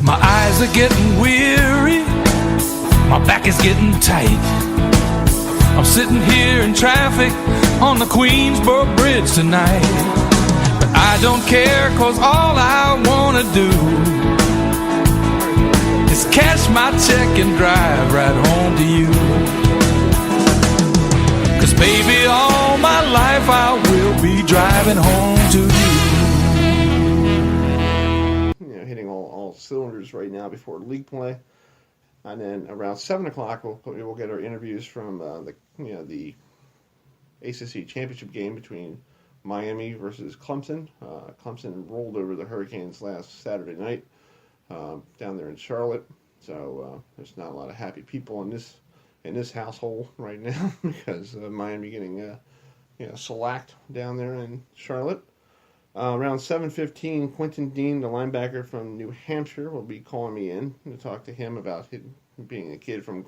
My eyes are getting weary, my back is getting tight. I'm sitting here in traffic on the Queensboro Bridge tonight. But I don't care, cause all I wanna do is cash my check and drive right home to you. Cause baby, all my life I will be driving home to you. Hitting all cylinders right now before league play. And then around 7 o'clock, we'll get our interviews from the ACC championship game between Miami versus Clemson. Clemson rolled over the Hurricanes last Saturday night down there in Charlotte. So there's not a lot of happy people in this household right now because Miami getting shellacked down there in Charlotte. Around 7:15, Quentin Dean, the linebacker from New Hampshire, will be calling me in to talk to him about being a kid from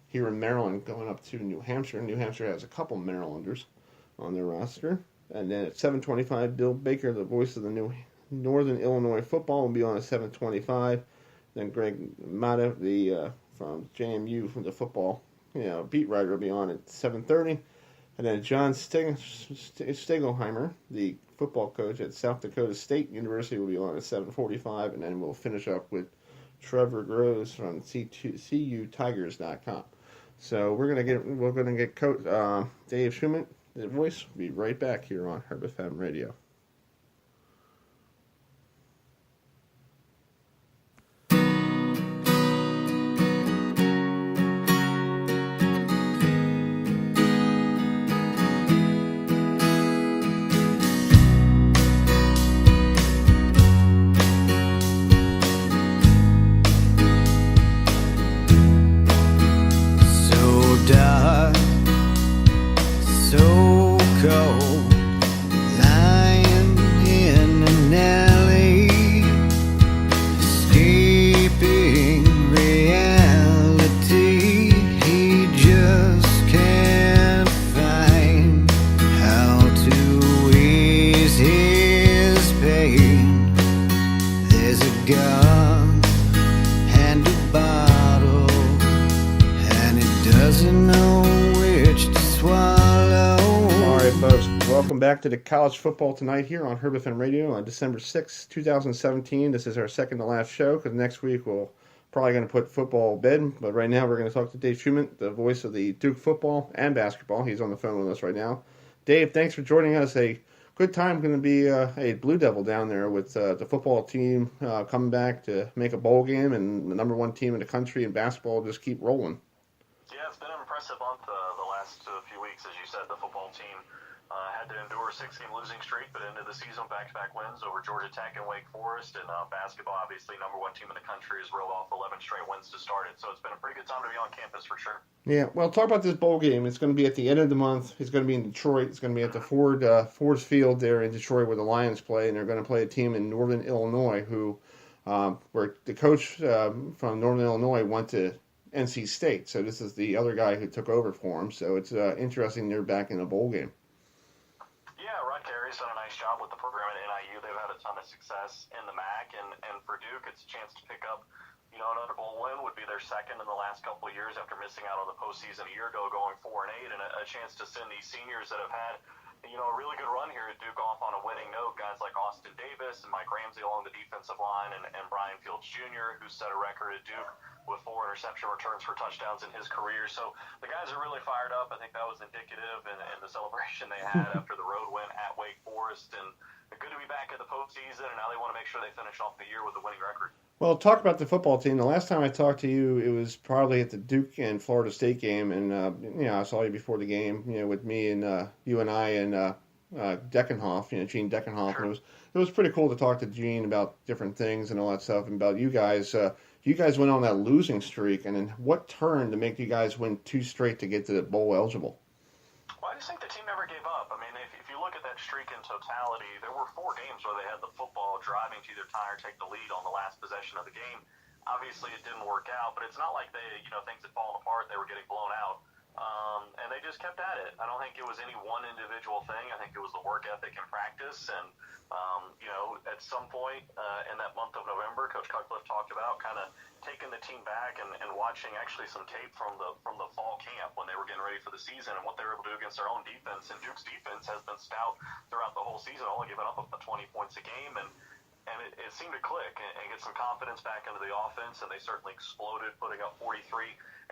here in Maryland going up to New Hampshire. New Hampshire has a couple Marylanders on their roster. And then at 7:25, Bill Baker, the voice of the new Northern Illinois football, will be on at 7:25. Then Greg Mata, from JMU, from the football beat writer, will be on at 7:30. And then John Stegelheimer, the football coach at South Dakota State University, will be on at 7:45. And then we'll finish up with Trevor Groves from CUTigers.com. So we're gonna get Coach Dave Schumann, the voice. We'll be right back here on HerbFM Radio. Dark, so cold, lying in an alley, escaping reality. He just can't find how to ease his pain. There's a gun and a bottle, and it doesn't know which to swallow. All right, folks, welcome back to the College Football Tonight here on HerbFM Radio on December 6, 2017. This is our second to last show because next week we'll probably going to put football to bed. But right now we're going to talk to Dave Schumann, the voice of the Duke football and basketball. He's on the phone with us right now. Dave, thanks for joining us. A good time going to be a Blue Devil down there with the football team coming back to make a bowl game, and the number one team in the country in basketball just keep rolling. Yeah, it's been an impressive month the last few weeks. As you said, the football team had to endure a 6-game losing streak, but into the season, back-to-back wins over Georgia Tech and Wake Forest. And basketball, obviously, number one team in the country, has rolled off 11 straight wins to start it. So it's been a pretty good time to be on campus for sure. Yeah, well, talk about this bowl game. It's going to be at the end of the month. It's going to be in Detroit. It's going to be at the Ford Field there in Detroit where the Lions play, and they're going to play a team in Northern Illinois where the coach from Northern Illinois went to NC State. So this is the other guy who took over for him. So it's interesting they're back in a bowl game. Yeah, Rod Carey's done a nice job with the program at NIU. They've had a ton of success in the MAC, and for Duke, it's a chance to pick up, another bowl win. Would be their second in the last couple of years after missing out on the postseason a year ago, going 4-8, and a chance to send these seniors that have had, a really good run here at Duke off on a winning note. Guys like Austin Davis and Mike Ramsey along the defensive line, and Brian Fields Jr., who set a record at Duke with 4 interception returns for touchdowns in his career. So the guys are really fired up. I think that was indicative in the celebration they had after the road win at Wake Forest. And good to be back at the postseason, and now they want to make sure they finish off the year with a winning record. Well, talk about the football team. The last time I talked to you, it was probably at the Duke and Florida State game, and I saw you before the game, with me and you and I and Deckenhoff, Gene Deckenhoff. Sure. And it was pretty cool to talk to Gene about different things and all that stuff, and about you guys. You guys went on that losing streak, and then what turned to make you guys win 2 straight to get to the bowl eligible? Well, I just think the team never gave up. I mean, if you look at that streak in totality, there were 4 games where they had the football driving to either tie or take the lead on the last possession of the game. Obviously, it didn't work out, but it's not like things had fallen apart. They were getting blown out. And they just kept at it. I don't think it was any one individual thing. I think it was the work ethic and practice. And, at some point in that month of November, Coach Cutcliffe talked about kind of taking the team back and watching actually some tape from the fall camp when they were getting ready for the season and what they were able to do against their own defense. And Duke's defense has been stout throughout the whole season, only giving up about 20 points a game. And it seemed to click and get some confidence back into the offense, and they certainly exploded, putting up 43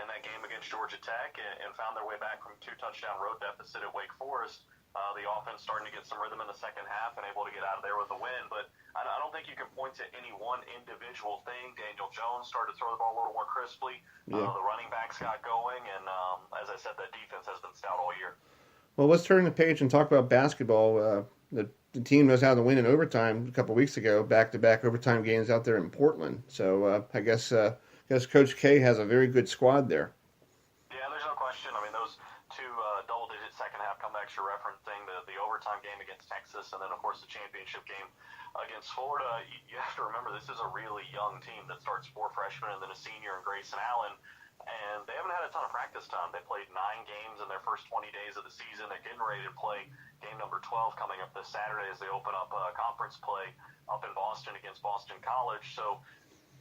in that game against Georgia Tech and found their way back from a 2-touchdown road deficit at Wake Forest. The offense starting to get some rhythm in the second half and able to get out of there with a win. But I don't think you can point to any one individual thing. Daniel Jones started to throw the ball a little more crisply. Yeah. The running backs got going, and as I said, that defense has been stout all year. Well, let's turn the page and talk about basketball. The team knows how to win in overtime a couple weeks ago, back-to-back overtime games out there in Portland. So I guess Coach K has a very good squad there. Yeah, there's no question. I mean, those two double-digit second-half comebacks you're referencing, the overtime game against Texas, and then, of course, the championship game against Florida. You have to remember this is a really young team that starts 4 freshmen and then a senior in Grayson Allen. And they haven't had a ton of practice time. They played 9 games in their first 20 days of the season. They're getting ready to play game number 12 coming up this Saturday as they open up conference play up in Boston against Boston College. So,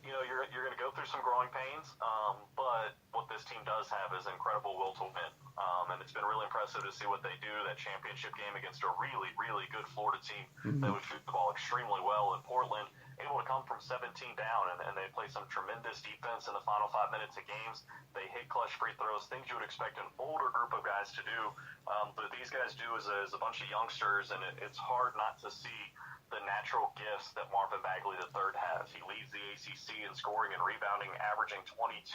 you're going to go through some growing pains, but what this team does have is incredible will to win. And it's been really impressive to see what they do. That championship game against a really, really good Florida team that would shoot the ball extremely well in Portland, able to come from 17 down, and they play some tremendous defense in the final 5 minutes of games. They hit clutch free throws, things you would expect an older group of guys to do, but these guys do as a bunch of youngsters, and it's hard not to see the natural gifts that Marvin Bagley III has. He leads the ACC in scoring and rebounding, averaging 22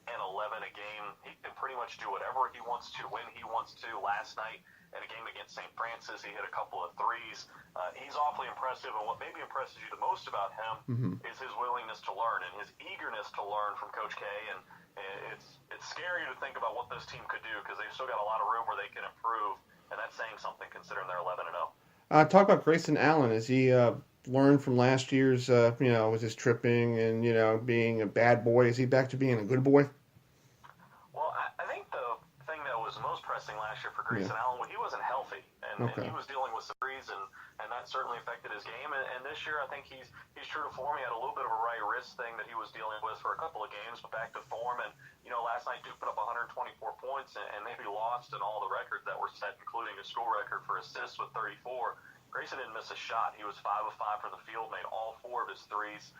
and 11 a game. He can pretty much do whatever he wants to when he wants to. Last night in a game against St. Francis, he hit a couple of threes. He's awfully impressive, and what maybe impresses you the most about him is his willingness to learn and his eagerness to learn from Coach K. And it's scary to think about what this team could do because they've still got a lot of room where they can improve, and that's saying something considering they're 11-0. Talk about Grayson Allen. Has he learned from last year's, with his tripping and, being a bad boy? Is he back to being a good boy? Well, I think the thing that was most pressing last year for Grayson Allen, he wasn't healthy, and he was dealing with some injuries, and that certainly affected his game. And this year, I think he's true to form. He had a little bit of a right wrist thing that he was dealing with for a couple of games, but back to form. And, last night Duke put up 124 points and maybe lost in all the records that were set, including a school record for assists with 34. Grayson didn't miss a shot. He was 5 of 5 from the field, made all 4 of his threes,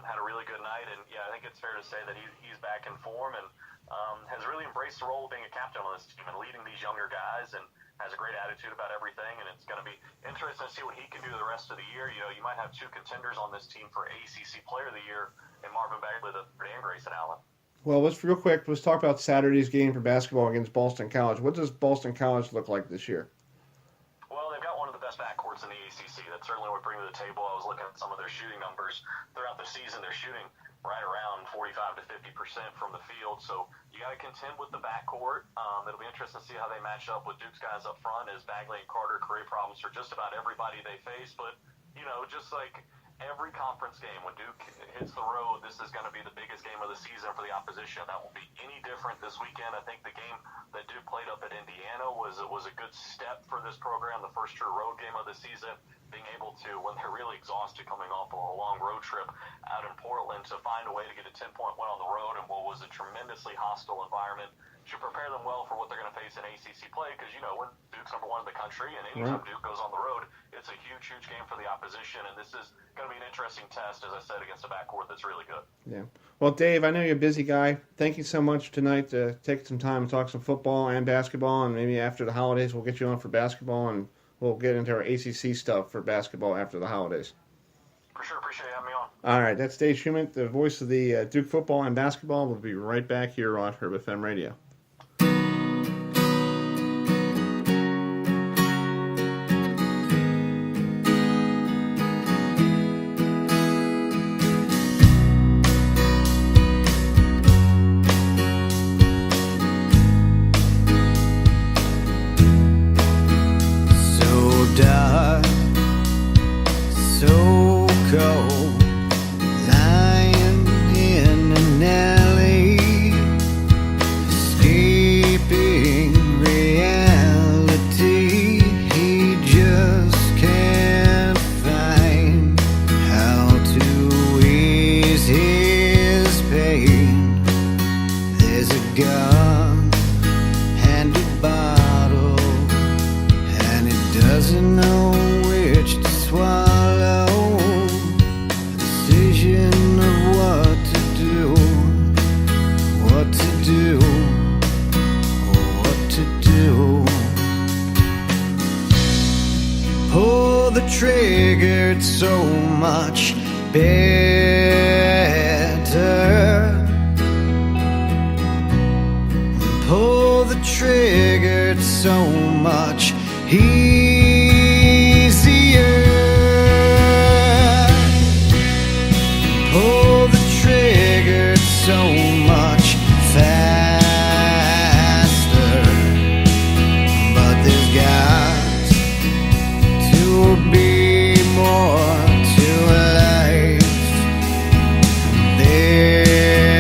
had a really good night. And, I think it's fair to say that he's back in form and has really embraced the role of being a captain on this team and leading these younger guys and has a great attitude about everything. And it's going to be interesting to see what he can do the rest of the year. You might have 2 contenders on this team for ACC Player of the Year in Marvin Bagley III and Grayson Allen. Well, let's talk about Saturday's game for basketball against Boston College. What does Boston College look like this year? Well, they've got one of the best backcourts in the ACC. That certainly would bring to the table. I was looking at some of their shooting numbers throughout the season. They're shooting right around 45 to 50% from the field. So you got to contend with the backcourt. It'll be interesting to see how they match up with Duke's guys up front, as Bagley and Carter create problems for just about everybody they face. But, just like every conference game, when Duke hits the road, this is going to be the biggest game of the season for the opposition. That won't be any different this weekend. I think the game that Duke played up at Indiana was a good step for this program, the first true road game of the season, being able to, when they're really exhausted coming off a long road trip out in Portland, to find a way to get a 10-point win on the road in what was a tremendously hostile environment should prepare them well for what they're going to face in ACC play because, when Duke's number 1 in the country and anytime Duke goes on the road, it's a huge, huge game for the opposition, and this is going to be an interesting test, as I said, against a backcourt that's really good. Yeah. Well, Dave, I know you're a busy guy. Thank you so much tonight to take some time and talk some football and basketball, and maybe after the holidays we'll get you on for basketball, and we'll get into our ACC stuff for basketball after the holidays. For sure. Appreciate you having me on. All right. That's Dave Schumann, the voice of the Duke football and basketball. We'll be right back here on HerbFM Radio. Lying in an alley, doesn't know which to swallow. Decision of what to do, what to do, what to do. Pull the trigger, it's so much better. Pull the trigger, it's so much easier. Pull the trigger, it's so much faster. But there's got to be more to life than this.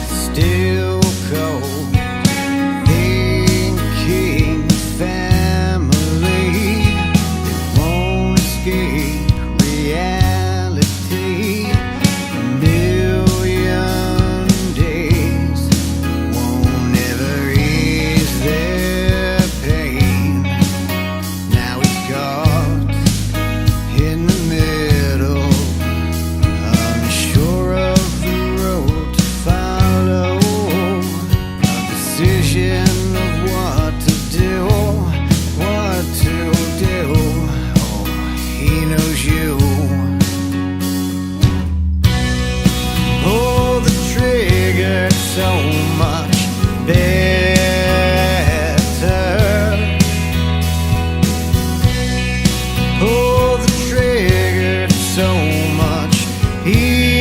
Still cold, thinking family, they won't escape reality. A million days won't ever ease their pain. Now it's caught in the middle, unsure of the road to follow. A decision of what to do, what to do. Oh, he knows you. Pull the trigger, so much better. Pull the trigger, so much easier.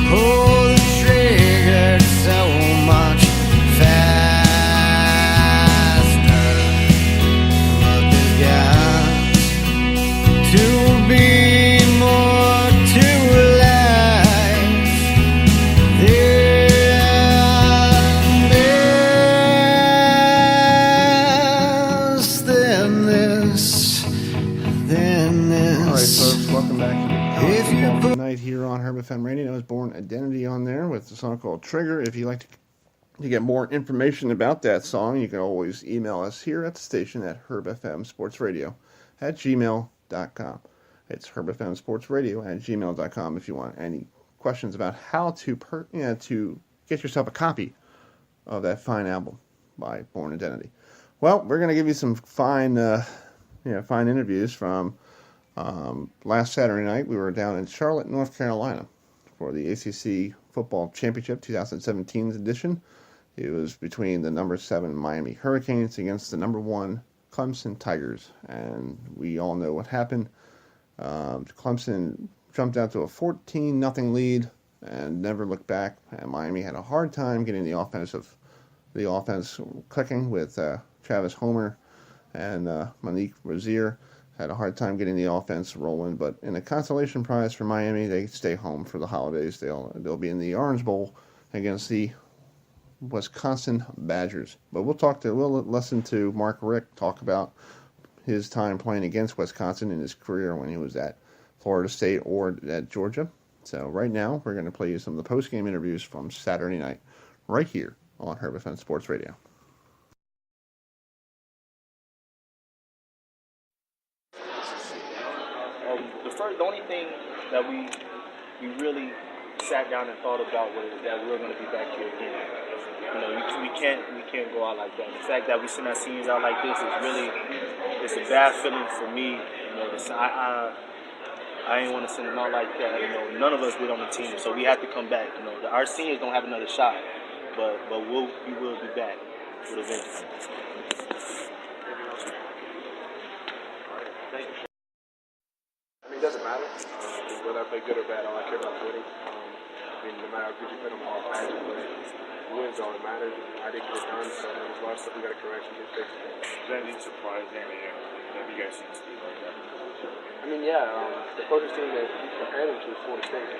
Pull the trigger, so much faster. But there's got to be more to life than this. All right, folks, welcome back to If you the night here on HerbFM Radio. That was Born Identity on there with the song called Trigger. If you'd like to get more information about that song, you can always email us here at the station at herbfmsportsradio@gmail.com. It's herbfmsportsradio@gmail.com if you want any questions about how to to get yourself a copy of that fine album by Born Identity. Well, we're going to give you some fine interviews from last Saturday night. We were down in Charlotte, North Carolina for the ACC Football Championship 2017 edition. It was between the number 7 Miami Hurricanes against the number 1 Clemson Tigers. And we all know what happened. Clemson jumped out to a 14-0 lead and never looked back. And Miami had a hard time getting the offense clicking with Travis Homer and Monique Rozier. Had a hard time getting the offense rolling, but in a consolation prize for Miami, they stay home for the holidays. They'll be in the Orange Bowl against the Wisconsin Badgers. But we'll listen to Mark Richt talk about his time playing against Wisconsin in his career when he was at Florida State or at Georgia. So right now, we're going to play you some of the post-game interviews from Saturday night right here on HerbFM Sports Radio. The only thing that we really sat down and thought about was that we were going to be back here again. You know, we can't go out like that. The fact that we send our seniors out like this is it's a bad feeling for me. You know, I ain't want to send them out like that. You know, none of us did on the team, so we have to come back. You know, our seniors don't have another shot, but we will be back with a vengeance. It doesn't matter whether I play good or bad. All I care about is winning. No matter how good you play, I'm all bad you play. Wins all that matters. I didn't get it done, so there's a lot of stuff we got to correct and get fixed. Is that any surprise that you guys see Steve like that? The closest team that we compared them to is Florida State.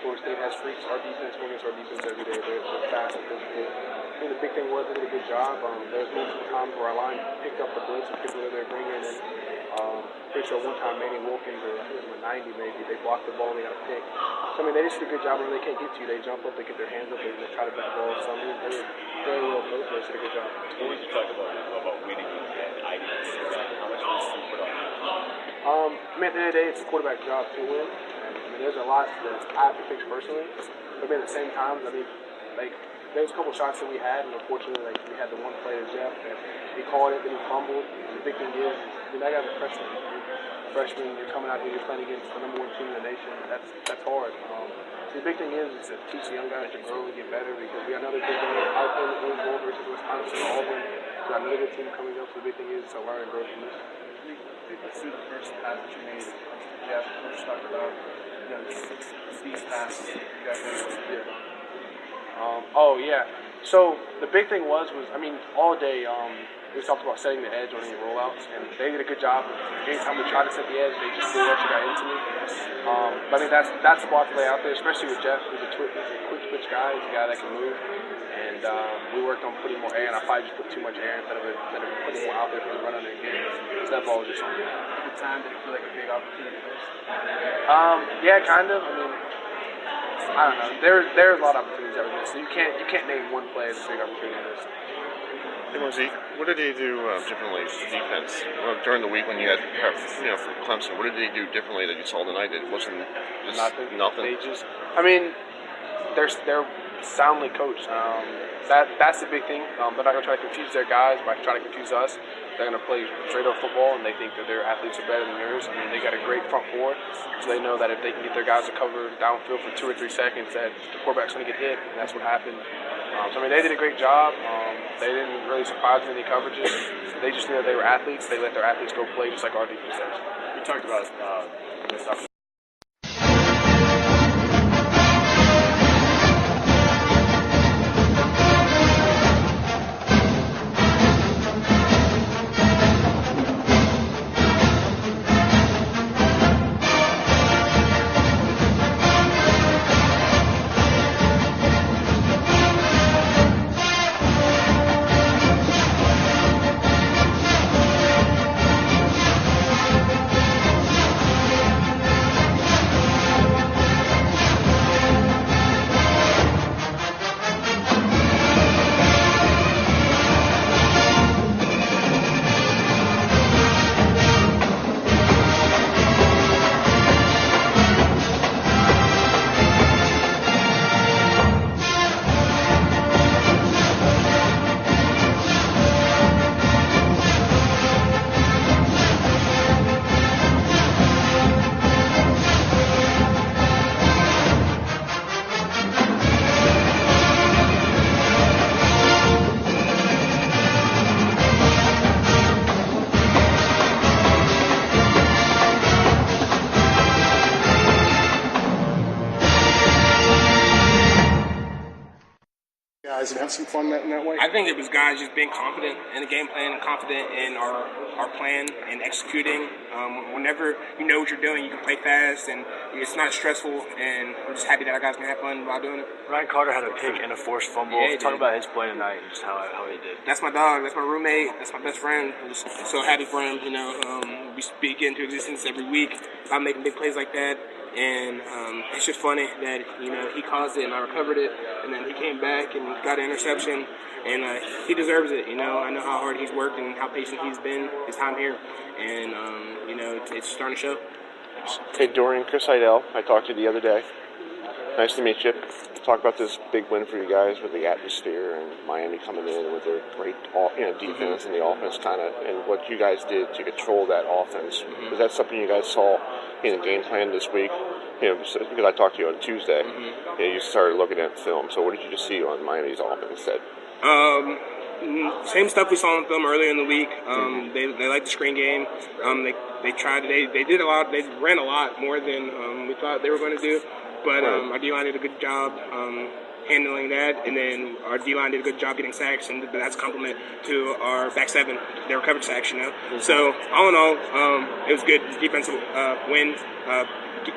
Florida State has freaks. Our defense going against our defense every day. They're fast and physical. I think the big thing was they did a good job. There was multiple times where our line picked up the blitz and people that they're bringing in. Pretty sure one time Manny Wilkins, or I think it was 90 maybe, they blocked the ball and they got a pick. So, they just did a good job. When they can't get to you, they jump up, they get their hands up, they try to bat the ball. So, they were very well coached. They did a good job. What would you talk about winning and I didn't see that? How much was you put on that? At the end of the day, it's the quarterback's job to win. There's a lot that I have to fix personally. But at the same time, there was a couple shots that we had, and unfortunately, we had the one play to Jeff, and he called it, then he fumbled. And the big thing is, that guy's a freshman. You're coming out here, you're playing against the number one team in the nation. That's hard. So the big thing is to teach the young guys to grow and get better, because we got another big game out there in Louisville versus Wisconsin, Auburn. We got another good team coming up. So the big thing is to learn and grow from this. Let's see the first pass that you made. Jeff, let's talk about these passes you guys made. So the big thing was all day we talked about setting the edge on any rollouts, and they did a good job. Anytime we tried to set the edge, they just threw up and got into me. But that's the block play out there, especially with Jeff, who's a quick twitch guy. He's a guy that can move, and we worked on putting more air, and I probably just put too much air instead of putting more out there for the run under again. So that ball was just on me. At the time, did it feel like a big opportunity? Yeah, kind of. I don't know. There's a lot of opportunities that we missed. So you can't name one play as a big opportunity. Hey, what did they do differently for defense during the week when you had from Clemson? What did they do differently that you saw tonight? It wasn't just nothing. They just, they're soundly coached. That's the big thing. They're not gonna try to confuse their guys by trying to confuse us. They're gonna play straight up football, and they think that their athletes are better than yours. They got a great front four, so they know that if they can get their guys to cover downfield for 2 or 3 seconds, that the quarterback's gonna get hit, and that's what happened. They did a great job. They didn't really surprise in any coverages. They just knew that they were athletes. They let their athletes go play just like our defense does. You talked about missed opportunities. Guys, and have some fun in that way. I think it was guys just being confident in the game plan and confident in our plan and executing. Whenever you know what you're doing, you can play fast and it's not stressful. And I'm just happy that our guys can have fun while doing it. Ryan Carter had a pick and a forced fumble. Yeah, Talk about his play tonight and just how he did. That's my dog. That's my roommate. That's my best friend. I'm just so happy for him. We speak into existence every week about making big plays like that. And it's just funny that, he caused it and I recovered it. And then he came back and got an interception. And he deserves it. I know how hard he's worked and how patient he's been his time here. And, it's starting to show. Hey, Dorian, Chris Heidel, I talked to you the other day. Nice to meet you. Talk about this big win for you guys with the atmosphere and Miami coming in with their great defense and the offense and what you guys did to control that offense. Was that something you guys saw in the game plan this week? Because I talked to you on Tuesday. You started looking at film. So what did you just see on Miami's offense instead? Same stuff we saw on film earlier in the week. They like the screen game. They tried. They did a lot. They ran a lot more than we thought they were going to do. But our D-line did a good job handling that, and then our D-line did a good job getting sacks, and that's a compliment to our back seven. They recovered sacks, So all in all, it was good defensive win.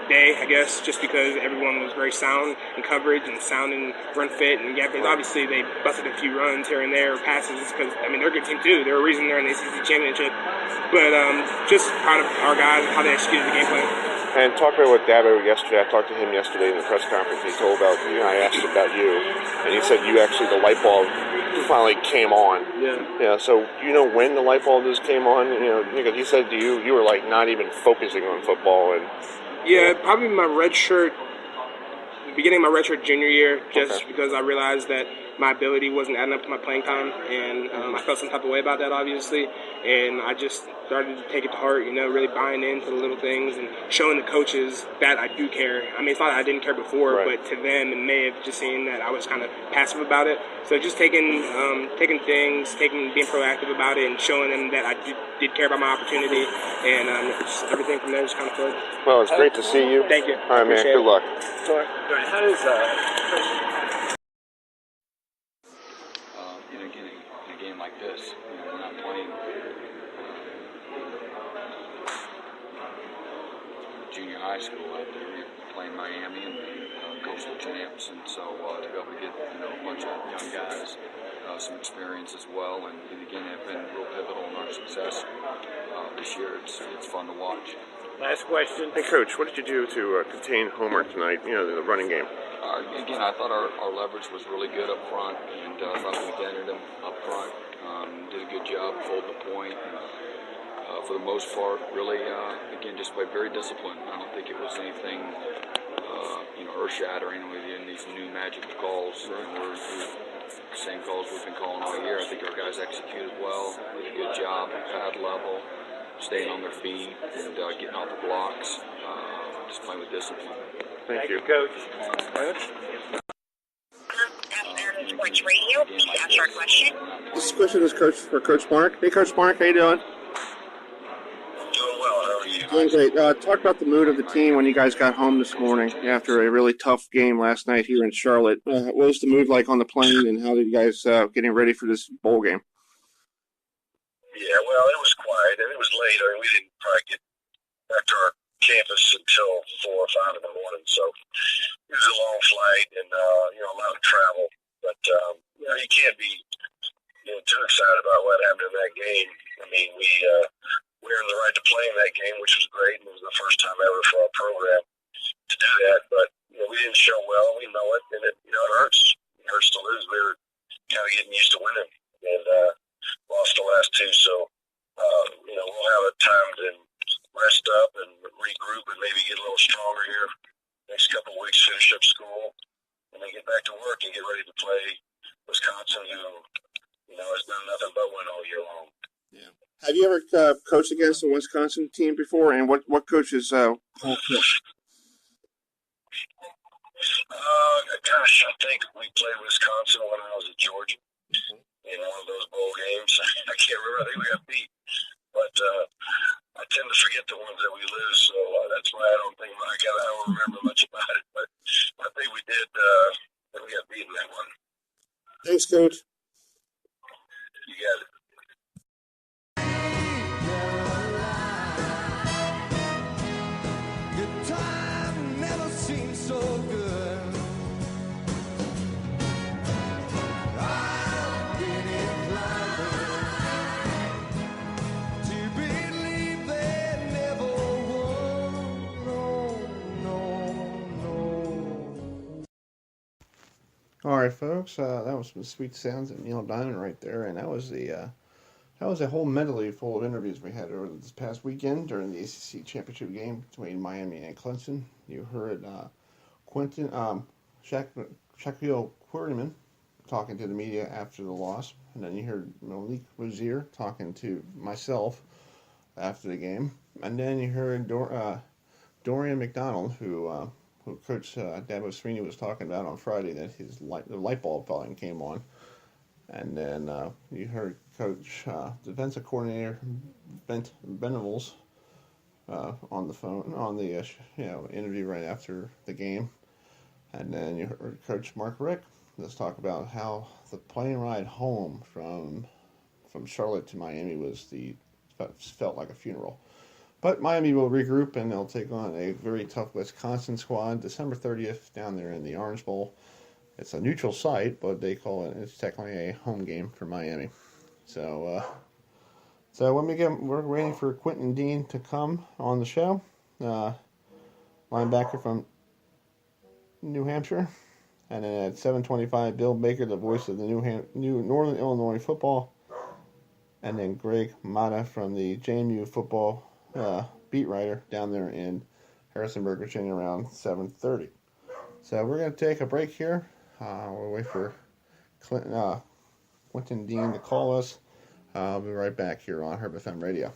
Day, I guess, just because everyone was very sound in coverage and sound in run fit and gap. Obviously, they busted a few runs here and there, passes, because, they're a good team, too. They're a reason they're in the ACC championship. But just proud of our guys and how they executed the game plan. And talking with Dabo yesterday, I talked to him yesterday in the press conference. He told about I asked about you, and he said you actually, the light bulb finally came on. Yeah. So when the light bulb just came on? Because he said to you were like not even focusing on football and. Yeah, probably beginning of my redshirt junior year, just because I realized that my ability wasn't adding up to my playing time, and I felt some type of way about that, obviously, and I just started to take it to heart, really buying into the little things and showing the coaches that I do care. It's not that I didn't care before, but to them, it may have just seen that I was kind of passive about it. So just taking things, being proactive about it, and showing them that I did care about my opportunity, and just everything from there just kind of flowed. Well, it's great to see you. Thank you. All right, man. Good luck. How does in a game like this, we're not playing junior high school out there. We're playing Miami and coastal champs, and so to be able to get a bunch of young guys some experience as well, and again have been real pivotal in our success this year. It's fun to watch. Last question. Hey, Coach, what did you do to contain Homer tonight, the running game? Again, I thought our leverage was really good up front, and I thought we dented him up front. Did a good job, hold the point. And, for the most part, really, again, just played very disciplined. I don't think it was anything, earth-shattering in these new magical calls. We're the same calls we've been calling all year. I think our guys executed well, did a good job, pad level, staying on their feet, and getting off the blocks, just playing with discipline. Thank you, Coach. Sports Radio, please ask your question. This question is for Coach Mark. Hey, Coach Mark, how you doing? Doing well, how are you? Doing great. Talk about the mood of the team when you guys got home this morning after a really tough game last night here in Charlotte. What was the mood like on the plane, and how did you guys getting ready for this bowl game? Yeah, well, it was quiet, and it was late. We didn't probably get back to our campus until 4 or 5 in the morning, so it was a long flight and, a lot of travel. But, you can't be too excited about what happened in that game. We earned the right to play in that game, which was great, and it was the first time ever for our program to do that. But, we didn't show well. We know it, and it hurts. It hurts to lose. We were kind of getting used to winning, and lost the last 2. So, we'll have a time to rest up and regroup and maybe get a little stronger here next couple of weeks, finish up school, and then get back to work and get ready to play Wisconsin, who, has done nothing but win all year long. Yeah. Have you ever coached against a Wisconsin team before, and what coaches Paul pick? Gosh, I think we played Wisconsin when I was at Georgia in one of those bowl games. I can't remember. I think we got beat. But I tend to forget the ones that we lose, so that's why I don't remember much about it. But I think we did. We got beaten that one. Thanks, Coach. You got it. Your time never seemed so good. I've been inclined to believe there never was. No. All right, folks. That was some sweet sounds of Neil Diamond right there, and that was a whole medley full of interviews we had over this past weekend during the ACC championship game between Miami and Clemson. You heard Shaquille Quarterman talking to the media after the loss, and then you heard Malik Rozier talking to myself after the game, and then you heard Dorian McDonald, who Coach Dabo Sweeney was talking about on Friday, that the light bulb falling came on. And then you heard Coach defensive coordinator Bent Venables on the phone on the interview right after the game, and then you heard Coach Mark Rick let's talk about how the plane ride home from Charlotte to Miami felt like a funeral. But Miami will regroup and they'll take on a very tough Wisconsin squad December 30th down there in the Orange Bowl. It's a neutral site, but it's technically a home game for Miami. So we're waiting for Quentin Dean to come on the show, linebacker from New Hampshire. And then at 7:25, Bill Baker, the voice of the new Northern Illinois football. And then Greg Mata from the JMU football beat writer down there in Harrisonburg, Virginia, around 7:30. So we're going to take a break here. We'll wait for Quentin Dean to call us. I'll be right back here on HerbFM Radio.